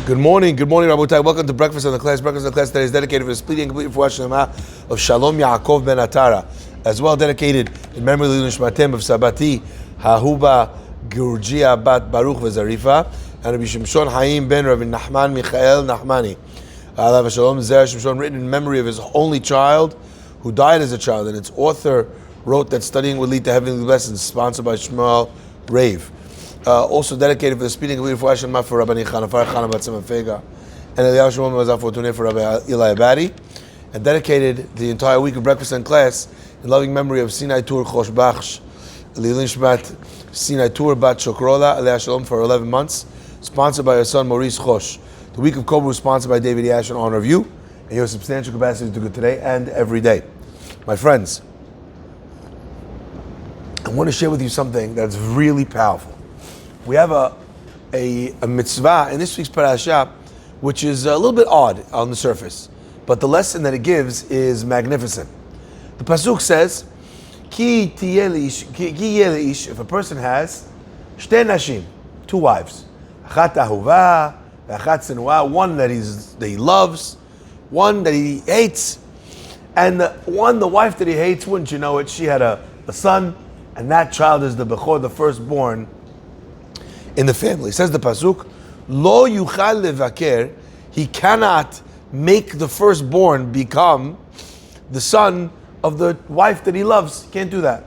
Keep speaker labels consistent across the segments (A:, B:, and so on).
A: Good morning, Rabotai. Welcome to Breakfast on the Class. Breakfast on the Class today is dedicated for the speedy and complete refuah of Shalom Yaakov ben Atara, as well dedicated in memory of Nishmatem of Sabati, Hahuba Gurgia bat Baruch Vezarifa, and Rabbi Shimshon Haim ben Rabbi Nachman Michael Nachmani. Alav Shalom Zer Shimshon, written in memory of his only child who died as a child, and its author wrote that studying would lead to heavenly blessings, sponsored by Shmuel Rave. Also dedicated for the speeding of for Rabbi Chanafar Chana Batzim Fega, and Eliyahu Shimon Mazaf Fortuné for Rabbi Eli Abadi, and dedicated the entire week of breakfast and class in loving memory of Sinai Tur Chosh Bachsh, Lilin Shbat Sinai Tur Bat Shokrola, Eliyahu Shalom for 11 months, sponsored by her son Maurice Chosh. The week of Cobra was sponsored by David Yash in honor of you, and your substantial capacity to do good today and every day. My friends, I want to share with you something that's really powerful. We have a mitzvah in this week's parasha, which is a little bit odd on the surface, but the lesson that it gives is magnificent. The pasuk says, "Ki yeh leish," if a person has shtei nashim, two wives, achat ahuva, achat senua, one that he loves, one that he hates, and the wife that he hates, wouldn't you know it, she had a son, and that child is the Bechor, the firstborn in the family. Says the pasuk, "Lo yuchal levaker," he cannot make the firstborn become the son of the wife that he loves. He can't do that.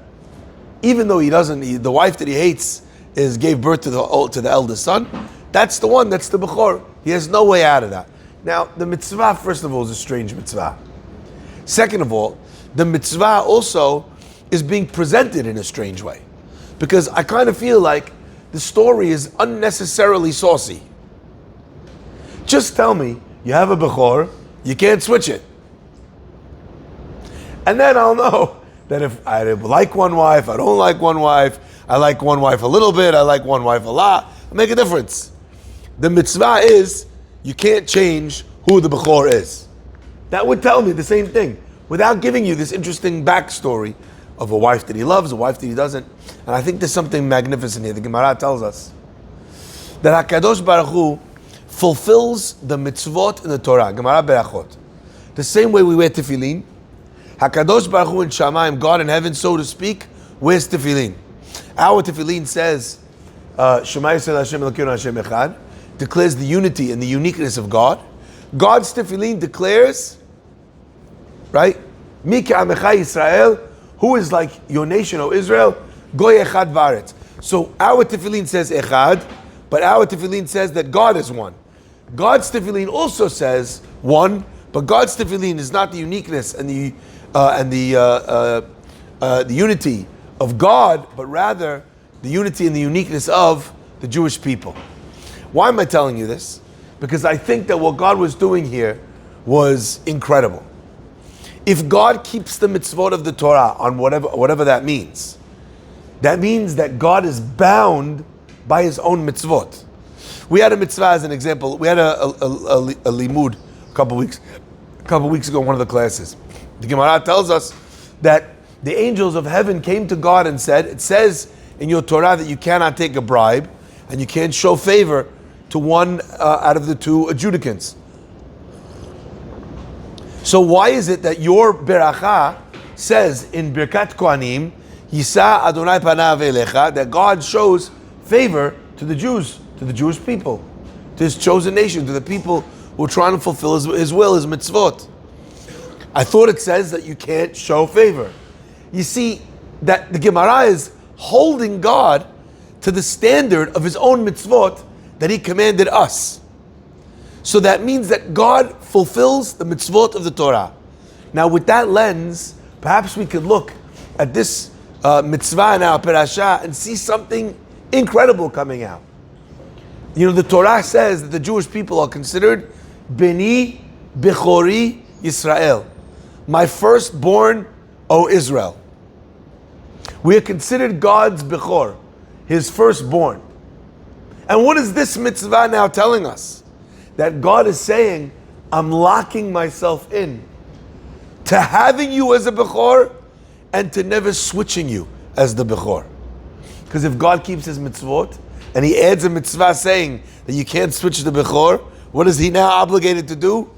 A: Even though the wife that he hates gave birth to the eldest son. That's the one. That's the Bechor. He has no way out of that. Now, the mitzvah, first of all, is a strange mitzvah. Second of all, the mitzvah also is being presented in a strange way, because I kind of feel like the story is unnecessarily saucy. Just tell me, you have a Bechor, you can't switch it. And then I'll know that if I like one wife, I don't like one wife, I like one wife a little bit, I like one wife a lot, it'll make a difference. The mitzvah is, you can't change who the Bechor is. That would tell me the same thing, without giving you this interesting backstory of a wife that he loves, a wife that he doesn't. And I think there's something magnificent here. The Gemara tells us that HaKadosh Baruch Hu fulfills the mitzvot in the Torah, Gemara Berachot. The same way we wear tefillin, HaKadosh Baruch Hu in Shamayim, God in heaven, so to speak, wears tefillin. Our tefillin says, Shema Yisrael Hashem Elokeinu Hashem Echad, declares the unity and the uniqueness of God. God's tefillin declares, right? Mi ka'amecha Yisrael, who is like your nation, O Israel? Goy echad v'aretz. So our tefillin says echad, but our tefillin says that God is one. God's tefillin also says one, but God's tefillin is not the uniqueness and the unity of God, but rather the unity and the uniqueness of the Jewish people. Why am I telling you this? Because I think that what God was doing here was incredible. If God keeps the mitzvot of the Torah on whatever that means that God is bound by his own mitzvot. We had a mitzvah as an example. We had a limud a couple weeks ago in one of the classes. The Gemara tells us that the angels of heaven came to God and said, it says in your Torah that you cannot take a bribe and you can't show favor to one out of the two adjudicants. So why is it that your beracha says in Birkat Kohanim, Yisa Adonai Panav Elecha, that God shows favor to the Jews, to the Jewish people, to his chosen nation, to the people who are trying to fulfill his will, his mitzvot? I thought it says that you can't show favor. You see, that the Gemara is holding God to the standard of his own mitzvot that he commanded us. So that means that God fulfills the mitzvot of the Torah. Now, with that lens, perhaps we could look at this mitzvah in our parasha and see something incredible coming out. You know, the Torah says that the Jewish people are considered Beni Bechori Yisrael, my firstborn, O Israel. We are considered God's Bechor, his firstborn. And what is this mitzvah now telling us? That God is saying, I'm locking myself in to having you as a Bechor and to never switching you as the Bechor. Because if God keeps his mitzvot and he adds a mitzvah saying that you can't switch the Bechor, What is he now obligated to do?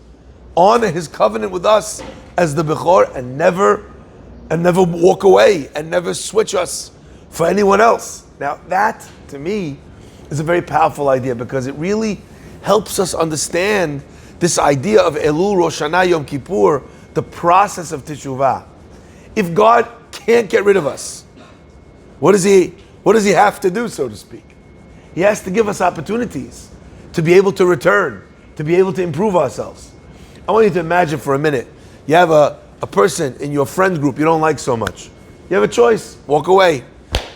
A: Honor his covenant with us as the Bechor and never walk away and never switch us for anyone else. Now that, to me, is a very powerful idea because it really helps us understand this idea of Elul, Rosh Hashanah, Yom Kippur, the process of Teshuvah. If God can't get rid of us, what does he have to do, so to speak? He has to give us opportunities to be able to return, to be able to improve ourselves. I want you to imagine for a minute, you have a person in your friend group you don't like so much. You have a choice, walk away.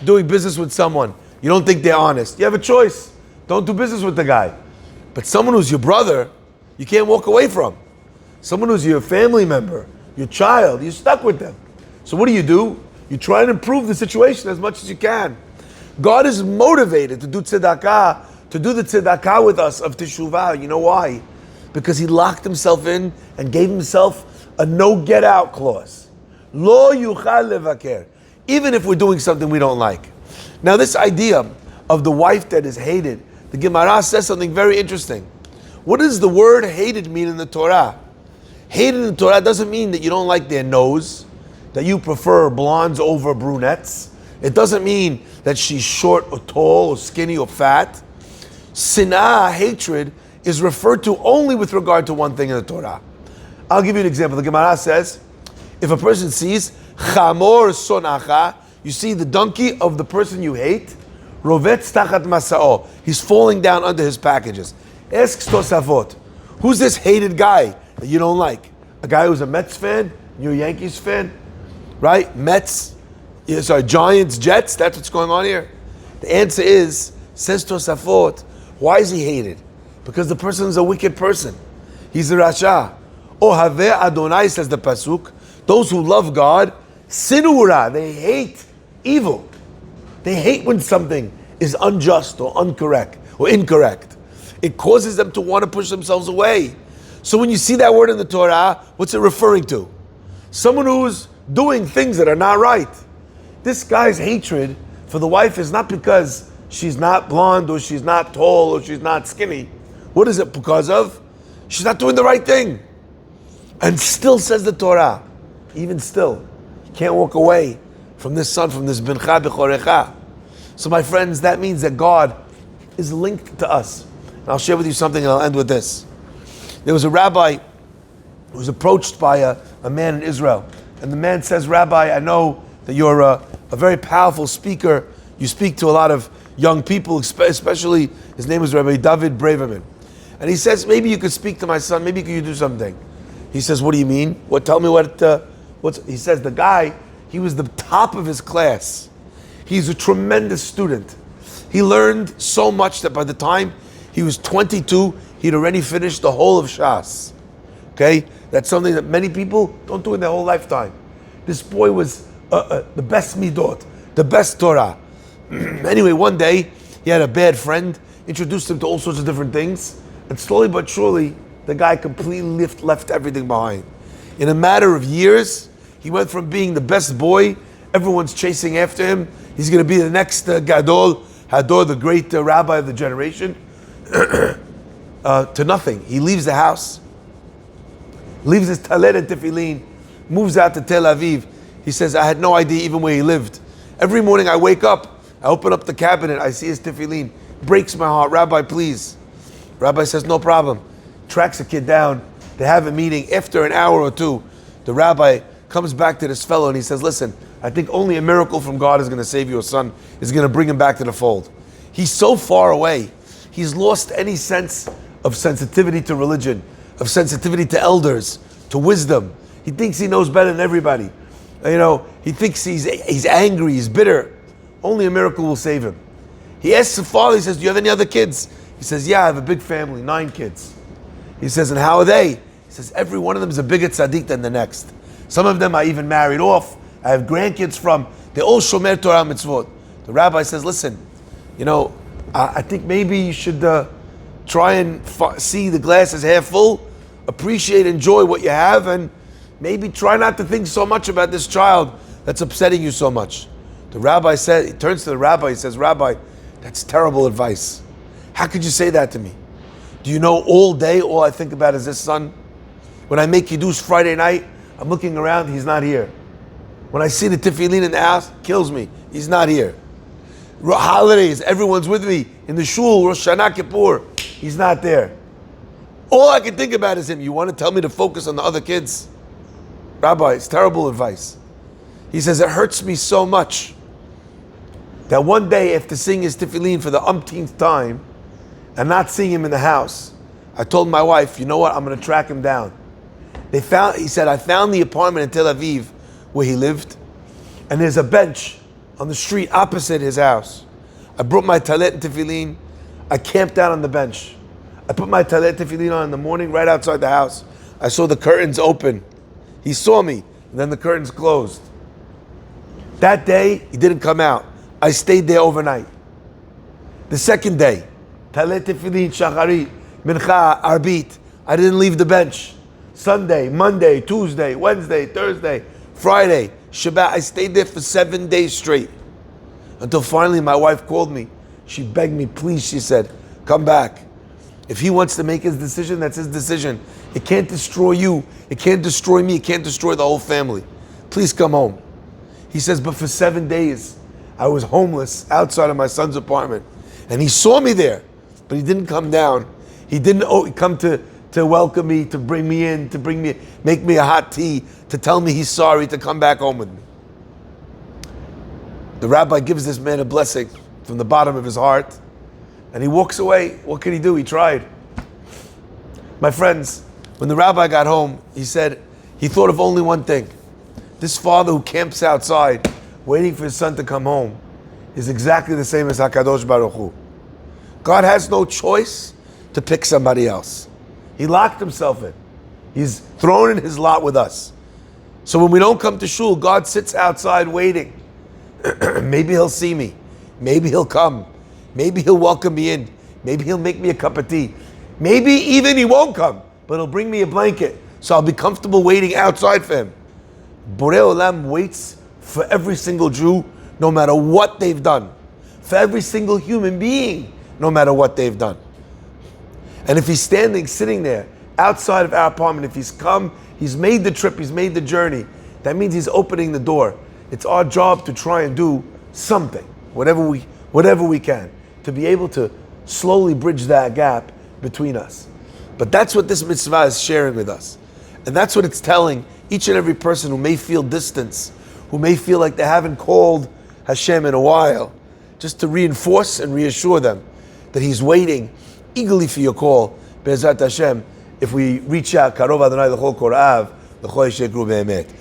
A: Doing business with someone, you don't think they're honest. You have a choice, don't do business with the guy. But someone who's your brother, you can't walk away from. Someone who's your family member, your child, you're stuck with them. So what do? You try and improve the situation as much as you can. God is motivated to do tzedakah, to do the tzedakah with us of teshuvah. You know why? Because he locked himself in and gave himself a no get out clause. Lo yuchal levaker. Even if we're doing something we don't like. Now this idea of the wife that is hated, the Gemara says something very interesting. What does the word hated mean in the Torah? Hated in the Torah doesn't mean that you don't like their nose, that you prefer blondes over brunettes. It doesn't mean that she's short or tall or skinny or fat. Sinah, hatred, is referred to only with regard to one thing in the Torah. I'll give you an example. The Gemara says, if a person sees chamor sonacha, you see the donkey of the person you hate, rovetz tachat masao, he's falling down under his packages. Asks Tosafot, who's this hated guy that you don't like? A guy who's a Mets fan, you're a Yankees fan, right? Giants, Jets, that's what's going on here. The answer is, says Tosafot, why is he hated? Because the person is a wicked person. He's a Rasha. O Haveh Adonai, says the Pasuk, those who love God, sinura, they hate evil. They hate when something is unjust or incorrect. It causes them to want to push themselves away. So when you see that word in the Torah, what's it referring to? Someone who's doing things that are not right. This guy's hatred for the wife is not because she's not blonde or she's not tall or she's not skinny. What is it because of? She's not doing the right thing. And still, says the Torah, even still, you can't walk away from this son, from this bincha bechorecha. So my friends, that means that God is linked to us. And I'll share with you something and I'll end with this. There was a rabbi who was approached by a man in Israel. And the man says, Rabbi, I know that you're a very powerful speaker. You speak to a lot of young people, especially, his name is Rabbi David Braverman. And he says, maybe you could speak to my son, maybe you could do something. He says, what do you mean? Tell me what's, he says, the guy, he was the top of his class. He's a tremendous student. He learned so much that by the time he was 22, he'd already finished the whole of Shas. Okay? That's something that many people don't do in their whole lifetime. This boy was the best midot, the best Torah. Anyway, one day, he had a bad friend, introduced him to all sorts of different things, and slowly but surely, the guy completely left everything behind. In a matter of years, he went from being the best boy, everyone's chasing after him, he's going to be the next Gadol, Hador, the great rabbi of the generation, to nothing. He leaves the house, leaves his talet and tefillin, moves out to Tel Aviv. He says, I had no idea even where he lived. Every morning I wake up, I open up the cabinet, I see his tefillin. Breaks my heart. Rabbi, please. Rabbi says, no problem. Tracks the kid down. They have a meeting. After an hour or two, the rabbi comes back to this fellow and he says, listen, I think only a miracle from God is going to save your son, is going to bring him back to the fold. He's so far away. He's lost any sense of sensitivity to religion, of sensitivity to elders, to wisdom. He thinks he knows better than everybody. He thinks he's angry, he's bitter. Only a miracle will save him. He asks the father, he says, do you have any other kids? He says, yeah, I have a big family, 9 kids. He says, and how are they? He says, every one of them is a bigger tzaddik than the next. Some of them I even married off. I have grandkids from. They're all shomer Torah mitzvot. The rabbi says, listen, I think maybe you should try and see the glass as half full, appreciate, enjoy what you have, and maybe try not to think so much about this child that's upsetting you so much. The rabbi said, he turns to the rabbi, he says, Rabbi, that's terrible advice. How could you say that to me? Do you know all day, all I think about is this, son? When I make Kiddush Friday night, I'm looking around, he's not here. When I see the tefillin in the house, kills me. He's not here. Holidays, everyone's with me. In the shul, Rosh Hashanah Kippur, he's not there. All I can think about is him. You want to tell me to focus on the other kids? Rabbi, it's terrible advice. He says, it hurts me so much that one day after seeing his tefillin for the umpteenth time and not seeing him in the house, I told my wife, you know what, I'm going to track him down. He said, I found the apartment in Tel Aviv where he lived, and there's a bench on the street opposite his house. I brought my talet and tefillin. I camped out on the bench. I put my talet and tefillin on in the morning right outside the house. I saw the curtains open. He saw me, and then the curtains closed. That day, he didn't come out. I stayed there overnight. The second day, talet tefillin, shacharit, mincha, arbit. I didn't leave the bench. Sunday, Monday, Tuesday, Wednesday, Thursday, Friday, Shabbat. I stayed there for 7 days straight. Until finally my wife called me. She begged me, please, she said, come back. If he wants to make his decision, that's his decision. It can't destroy you. It can't destroy me. It can't destroy the whole family. Please come home. He says, but for 7 days, I was homeless outside of my son's apartment. And he saw me there, but he didn't come down. He didn't come to welcome me, to bring me in, make me a hot tea, to tell me he's sorry, to come back home with me. The rabbi gives this man a blessing from the bottom of his heart, and he walks away. What could he do? He tried. My friends, when the rabbi got home, he said he thought of only one thing. This father who camps outside, waiting for his son to come home, is exactly the same as HaKadosh Baruch Hu. God has no choice to pick somebody else. He locked himself in. He's thrown in his lot with us. So when we don't come to shul, God sits outside waiting. Maybe he'll see me. Maybe he'll come. Maybe he'll welcome me in. Maybe he'll make me a cup of tea. Maybe even he won't come, but he'll bring me a blanket, so I'll be comfortable waiting outside for him. Borei Olam waits for every single Jew, no matter what they've done. For every single human being, no matter what they've done. And if he's sitting there, outside of our apartment, if he's come, he's made the trip, he's made the journey, that means he's opening the door. It's our job to try and do something, whatever we can, to be able to slowly bridge that gap between us. But that's what this mitzvah is sharing with us. And that's what it's telling each and every person who may feel distance, who may feel like they haven't called Hashem in a while, just to reinforce and reassure them that he's waiting eagerly for your call, Be'ezrat Hashem, if we reach out, Karov Adonai l'chol korav, l'chol yeshekru be'emet.